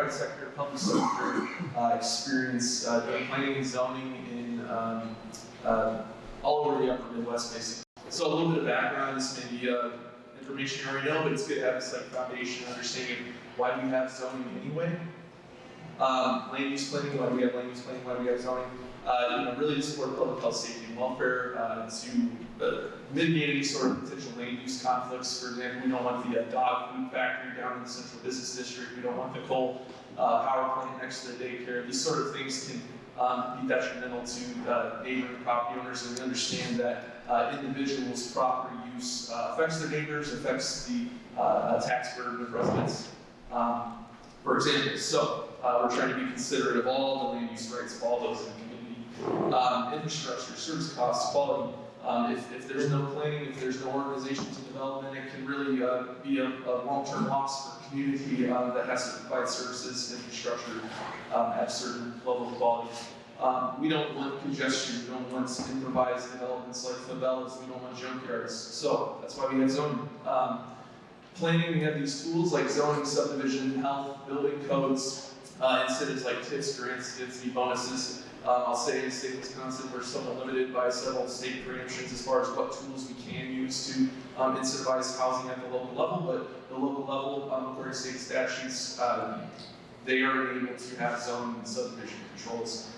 private sector, public sector experience doing planning and zoning in all over the upper Midwest, basically. So a little bit of background, this may be information you already know, but it's good to have this like foundation, understanding why we have zoning anyway. Land use planning, why do we have land use planning, why do we have zoning? Really to support public health, safety, and welfare, to mitigate any sort of potential land use conflicts. For example, we don't want the dog food factory down in the central business district. We don't want the coal power plant next to the daycare. These sort of things can be detrimental to neighboring property owners, and we understand that individuals' property use affects their neighbors, affects the tax burden of residents, for example. So we're trying to be considerate of all the land use rights of all those in the community. Infrastructure, service costs, quality. If there's no planning, if there's no organization to development, it can really be a long-term loss for a community that has to provide services, infrastructure at a certain level of quality. We don't want congestion, we don't want improvised developments like favelas, we don't want junkyards. So that's why we have zoning. Planning, we have these tools like zoning, subdivision, health, building codes, incentives like TIFs, grants, density bonuses. I'll say in the state of Wisconsin, we're somewhat limited by several state preemptions as far as what tools we can use to incentivize housing at the local level, but the local level, according to state statutes, they are able to have zoning and subdivision controls.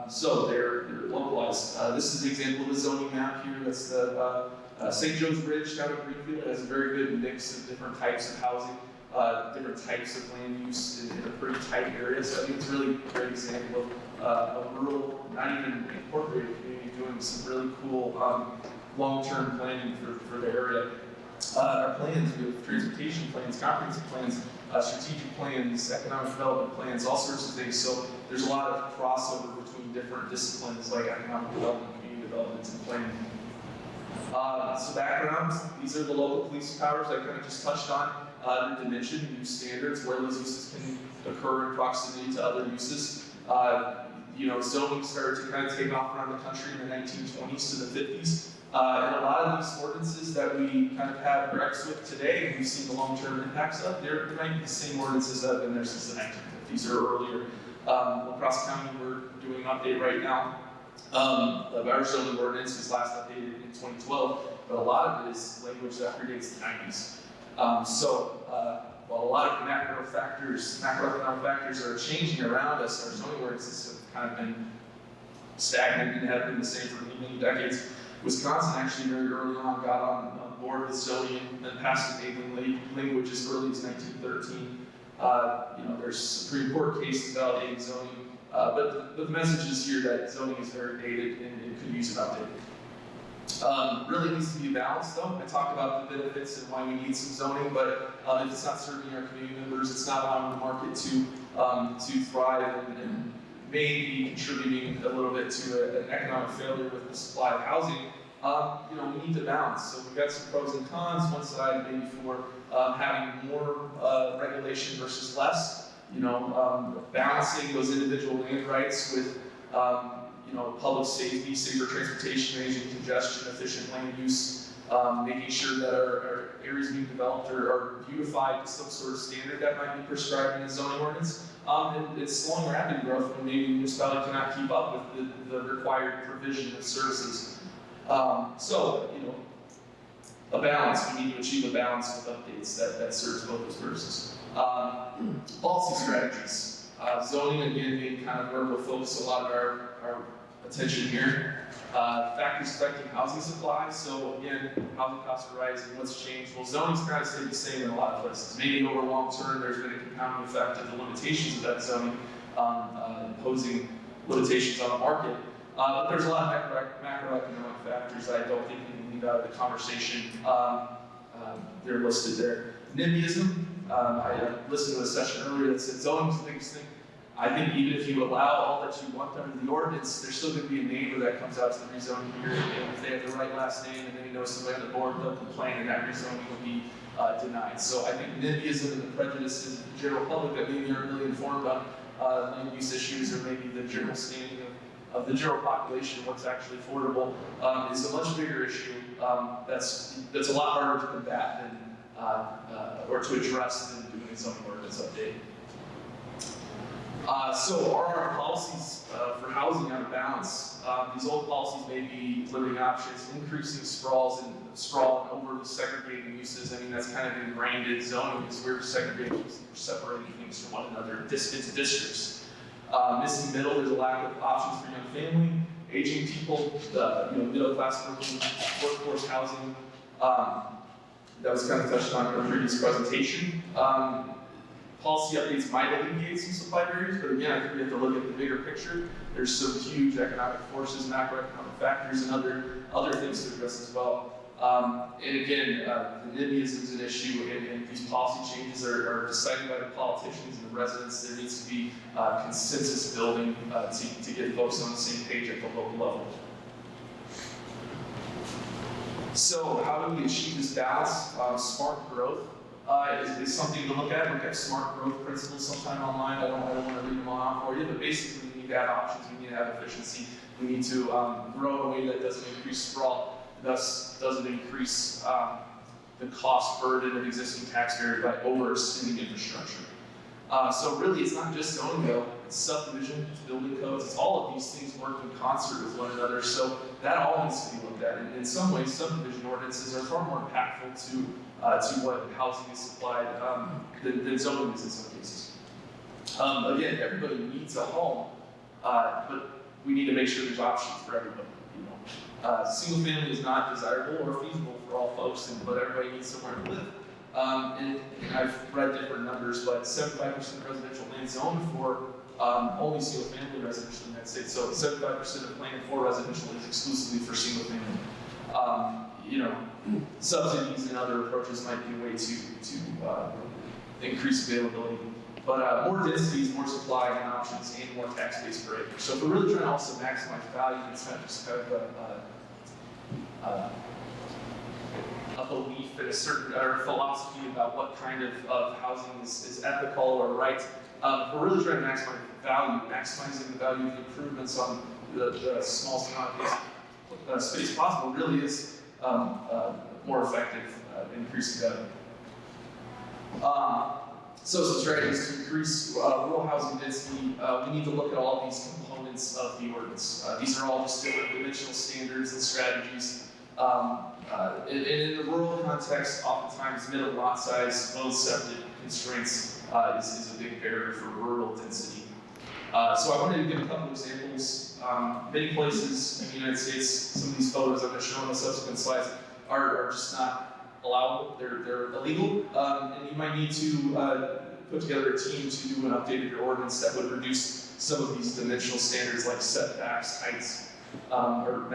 So they're localized. This is an example of a zoning map here. That's the St. Joe's Bridge down in Greenfield. It has a very good mix of different types of housing, different types of land use in a pretty tight area. So I think it's really a great example of a rural, not even incorporated community doing some really cool long-term planning for the area. Our plans, we have transportation plans, comprehensive plans, strategic plans, economic development plans, all sorts of things. So there's a lot of crossover between different disciplines like economic development, community development, and planning. So background, these are the local police powers I kind of just touched on. The dimension, use standards, where those uses can occur in proximity to other uses. Zoning started to kind of take off around the country in the 1920s to the 50s. And a lot of these ordinances that we kind of have gripes with today, and we've seen the long-term impacts of, they're might be the same ordinances that have been there since the 1950s or earlier. La Crosse County, we're doing an update right now. Our zoning ordinance was last updated in 2012, but a lot of it is language that predates the 90s. While a lot of macroeconomic factors are changing around us, our zoning ordinances have kind of been stagnant and have been the same for many decades. Wisconsin actually very early on got on board with zoning and passed enabling language as early as 1913. There's Supreme Court cases validating zoning, but the message is here that zoning is very dated and could use an update. Really needs to be balanced though. I talked about the benefits and why we need some zoning, but if it's not serving our community members, it's not allowing the market to thrive and maybe contributing a little bit to an economic failure with the supply of housing. We need to balance. So we've got some pros and cons. One side maybe for having more regulation versus less. Balancing those individual land rights with public safety, safer transportation, managing congestion, efficient land use, making sure that our areas being developed are beautified to some sort of standard that might be prescribed in the zoning ordinance. And it's slowing rapid growth when maybe the municipality cannot keep up with the required provision of services. A balance. We need to achieve a balance with updates that serves both those purposes. Policy strategies. Zoning, again, being kind of where we'll focus a lot of our attention here. Factors affecting housing supply. So again, housing costs are rising. What's changed? Well, zoning's kind of stayed the same in a lot of places. Maybe over long term, there's been a compounding effect of the limitations of that zoning imposing limitations on the market. But there's a lot of macroeconomic factors that I don't think we can leave out of the conversation. They're listed there. NIMBYism. I listened to a session earlier that said zoning's the biggest thing. I think even if you allow all that you want under the ordinance, there's still going to be a neighbor that comes out to the rezoning hearing, and if they have the right last name and then he knows somebody on the board, they'll complain, and that rezoning will be denied. So I think NIMBYism and the prejudices of the general public that maybe aren't really informed on land use issues, or maybe the general standing of the general population, what's actually affordable, is a much bigger issue. That's a lot harder to combat than or to address than doing a zoning ordinance update. So are our policies for housing out of balance? These old policies may be limiting options, increasing sprawl and overly segregating uses. I mean, that's kind of ingrained in zoning, is we're segregating uses, we're separating things from one another into districts. Missing middle, there's a lack of options for young family, aging people, middle class workforce housing. That was kind of touched on in the previous presentation. Policy updates might alleviate some supply barriers, but again, I think we have to look at the bigger picture. There's some huge economic forces, macroeconomic factors, and other things to address as well. And again, the NIMBYism is an issue, and these policy changes are decided by the politicians and the residents. There needs to be consensus building to get folks on the same page at the local level. So how do we achieve this balance? Smart growth is something to look at. Look at smart growth principles sometime online. I don't want to read them all out for you, but basically we need to have options, we need to have efficiency, we need to grow in a way that doesn't increase sprawl, thus doesn't increase the cost burden of existing taxpayers by overextending infrastructure. So really, it's not just zoning though, it's subdivision, it's building codes, it's all of these things work in concert with one another, so that all needs to be looked at. And in some ways, subdivision ordinances are far more impactful to what housing is supplied than zoning is in some cases. Again, everybody needs a home, but we need to make sure there's options for everybody. Single family is not desirable or feasible for all folks, but everybody needs somewhere to live. And I've read different numbers, but 75% of residential land zoned for only single family residential in the United States. So 75% of land for residential is exclusively for single family. Subsidies and other approaches might be a way to increase availability. But more densities, more supply and options, and more tax base per acre. So if we're really trying to also maximize value, it's not just kind of a belief and a certain philosophy about what kind of housing is ethical or right. We're really trying to maximize value, maximizing the value of the improvements on the smallest amount of space possible really is more effective in increasing value. So some strategies to increase rural housing density, we need to look at all these components of the ordinance. These are all just different dimensional standards and strategies. And in the rural context, oftentimes middle lot size, low septic constraints is a big barrier for rural density. So I wanted to give a couple examples. Many places in the United States, some of these photos I'm going to show on the subsequent slides are just not allowable, they're illegal, and you might need to put together a team to do an updated ordinance that would reduce some of these dimensional standards like setbacks, heights, or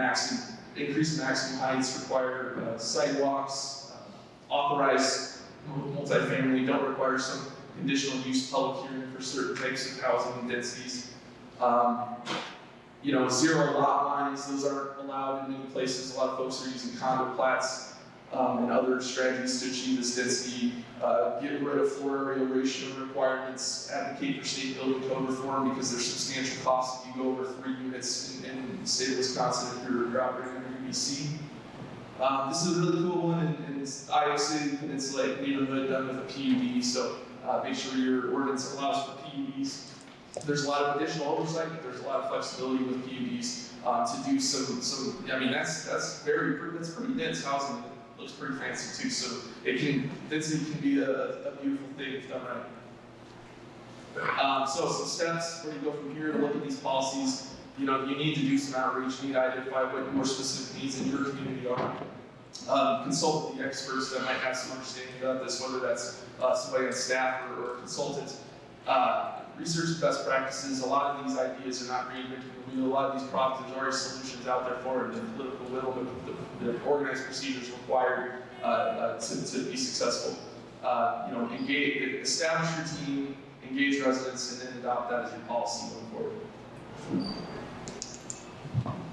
increase maximum heights, require sidewalks, authorize multifamily, don't require some conditional use public hearing for certain types of housing and densities. Zero lot lines, those aren't allowed in many places. A lot of folks are using condo plats and other strategies to achieve this density. Get rid of floor area ratio requirements, advocate for state building code reform because there's substantial costs if you go over 3 units in the state of Wisconsin if you're operating under UBC. This is a really cool one in this Iowa City Peninsula neighborhood done with a PUD, so make sure your ordinance allows for PUDs. There's a lot of additional oversight, but there's a lot of flexibility with PUDs to do some. I mean, that's pretty dense housing. Looks pretty fancy too, so density can be a beautiful thing if done right. So some steps where you go from here to look at these policies. You need to do some outreach. You need to identify what your specific needs in your community are. Consult with the experts that might have some understanding about this, whether that's somebody on staff or a consultant. Research best practices. A lot of these ideas are not reinventing the wheel. A lot of these problems, there's already solutions out there for it. The political will, the organized procedures required to be successful. Establish your team, engage residents, and then adopt that as your policy going forward.